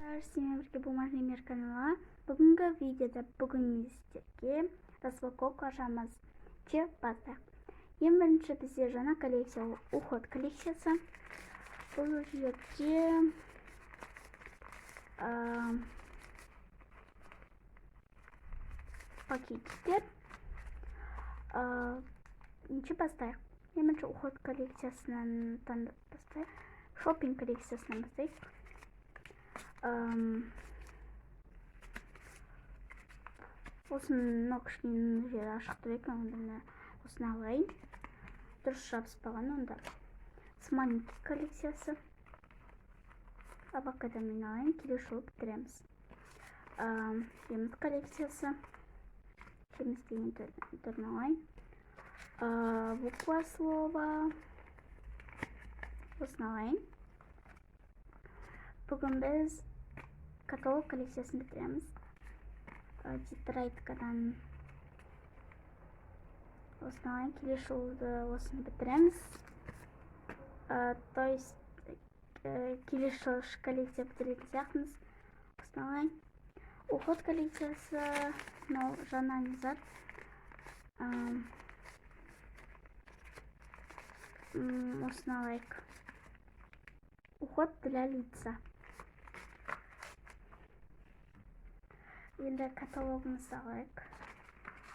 Всем привет, бумажный мир канала. Бүгінгі видеода сіздерге распаковка ашамыз. Баста. Ең бірінші бізде жаңа коллекция, уход коллекциясы. Бұл жерде пакеттер. Бастайық. Ең бірінші уход коллекциясынан бастайық. Шоппинг коллекциясынан бастайық. Осыны кішкене жері ашық тұр екен, онда осыны алайын. Дұрыс жабыспаған онда. Сманики коллекциясы. Абакадан мен алайын, келесі жолы бітіреміз. Жеміс коллекциясы. Жеміс деген түрін алайын. Буква слова. Осыны алайын. Бүгін біз каталог коллекциясын бітіреміз. Тетрадкадан осыны алайын, келесі жолды осыны бітіреміз. То есть келесі жол коллекция бітіретін сияқтымыз. Осыны алайын. Уход коллекциясы, жаңа незат. Осыны алайық. Уход для лица. Енді каталогымызды алайық.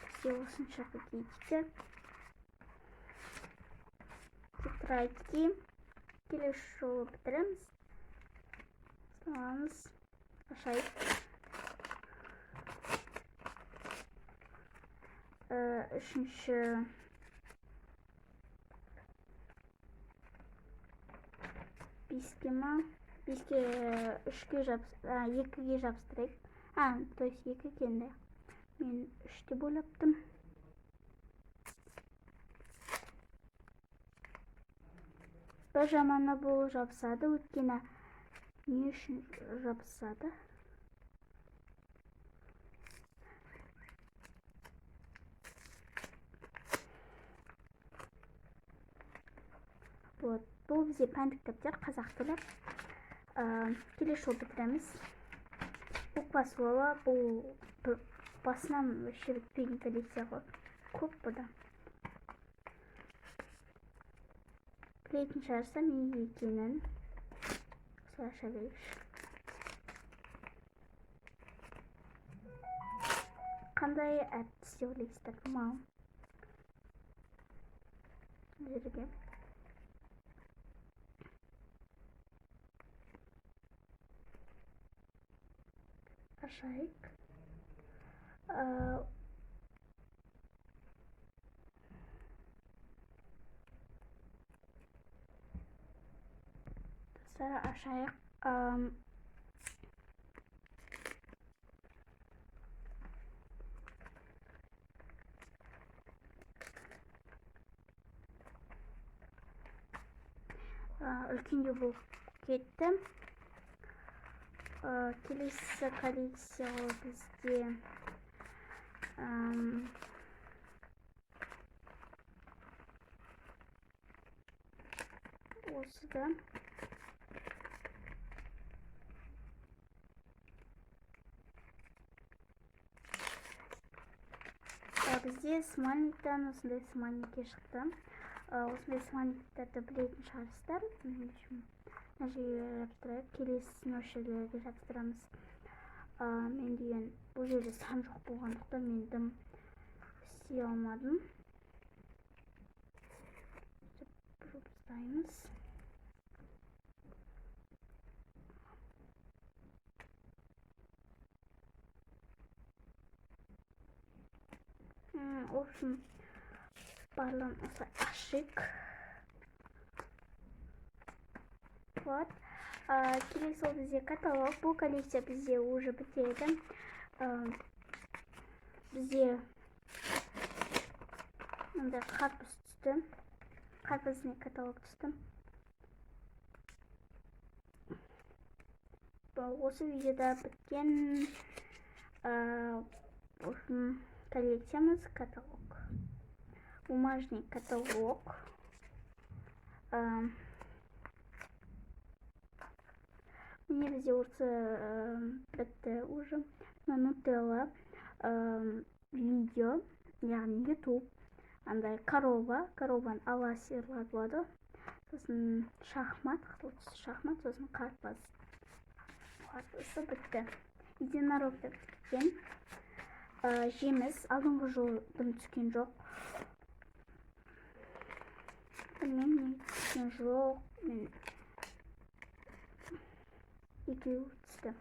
Бізде осынша пакеттер. Тетрадки. Келесі жолы бітіреміз. Аламыз. Ашайық. Үшінші беске екіге жабыстырайық. То есть екі кенді. Мен үште бөліптім. Бір жаманы бұл жабысады, өткені не үшін жабысады? Бұл бізде пән кітаптар, қазақ тілі. Келесі жолы бітіреміз. Буква слова, бұл басынан бітпеген коллекция ғой. Көп бұда. Білетін шығарса неге екенін осылай аша берейікші. Қандай әртіс деп ойлайсыздар? Мал. Жерге. Ашайық. Достар, ашайық. Үлкенде бұл кетті. Келесі коллекция бізде осыда. Бізде смайликтен осындай смайликке шықты. Осындай смайликтерді білетін шығарсыздар. Мына жерге жабыстырайық. Келесісін осы жерлерге жабыстырамыз. Мен деген бұл жерде сан жоқ болғандықтан мен дым істей алмадым. Жабыстаймыз. В общем, барлығын осылай ашық. Вот. Келесі ол бізде каталог. Бұл коллекция бізде уже бітеді. Бізде мындай қарпыз түсті. Қарпызне каталог түсті. Осы видеода біткен коллекциямыз каталог. Бумажный каталог. міне бізде осы бітті уже. Нутелла, видео, яғни YouTube, андай коробаны ала сиырлар болады. Сосын шахмат, қызыл түсті шахмат, сосын қарпас. Қарпасы бітті. Единорог деп түскен. Жеміс, алдыңғы жолдың түскен жоқ. Білмеймін, не түскен жоқ. Екеуі түсті.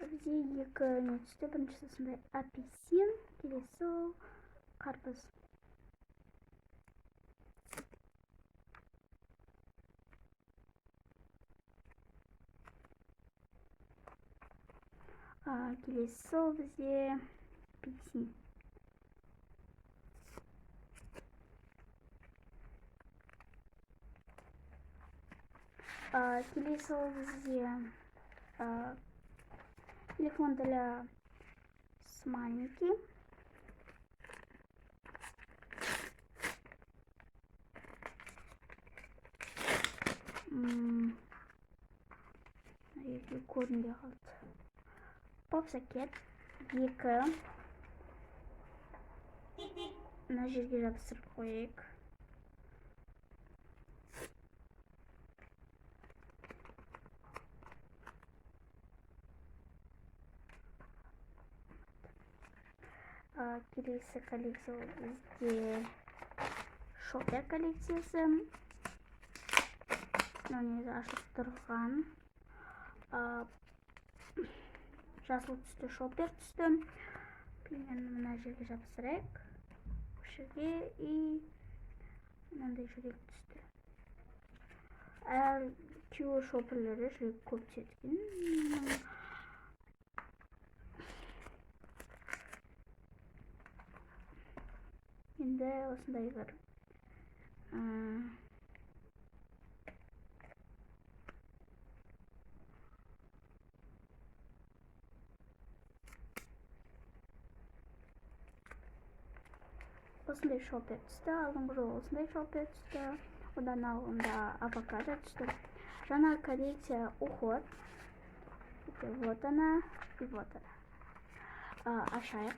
Бізде екі не түсті. Біріншісі сондай апельсин, келесі ол қарпас. Келесі ол бізде апельсин. Келесі ол бізде телефон для смайлики. Көрінбей қалды. Попсакет 2. Мына жерге жабыстырып қояйық. Келесі коллекция бізде шопер коллекциясы. Міне ашылып тұрған. Жасыл түсті шопер түсті. Мына жерге жабыстырайық. Жерге и мынандай жүрек түсті. Күйеу шоперлері жүрек көп түсетін. Енді осындай бір осындай шопер түсті. Алдыңғы жолы осындай шопер түсті. Одан алдында авокадо түсті. Жаңа коллекция уход. Вот она и вот она. Ашайық.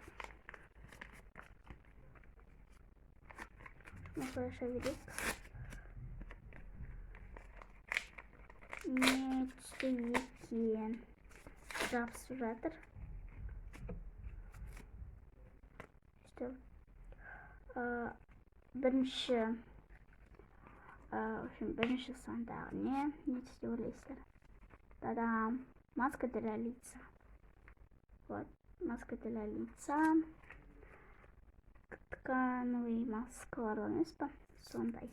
Осылай аша берейік. Не түсті екен. Жабысып жатыр. Бірінші сандағы не түсті ойлайсыздар? Та-дам! Маска для лица. Вот, маска для лица. Тканевый маскалар емес па? Сондай.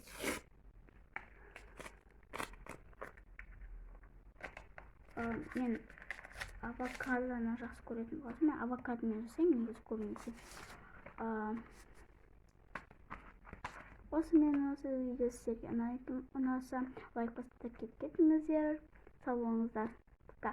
Мен авокадоны жақсы көретін боласың. Мен авокадоны жасаймын, негізі көбінесе. Осымен осы видео сіздерге ұнаса, лайк басып кетіңіздер. Сау болыңыздар. Пока.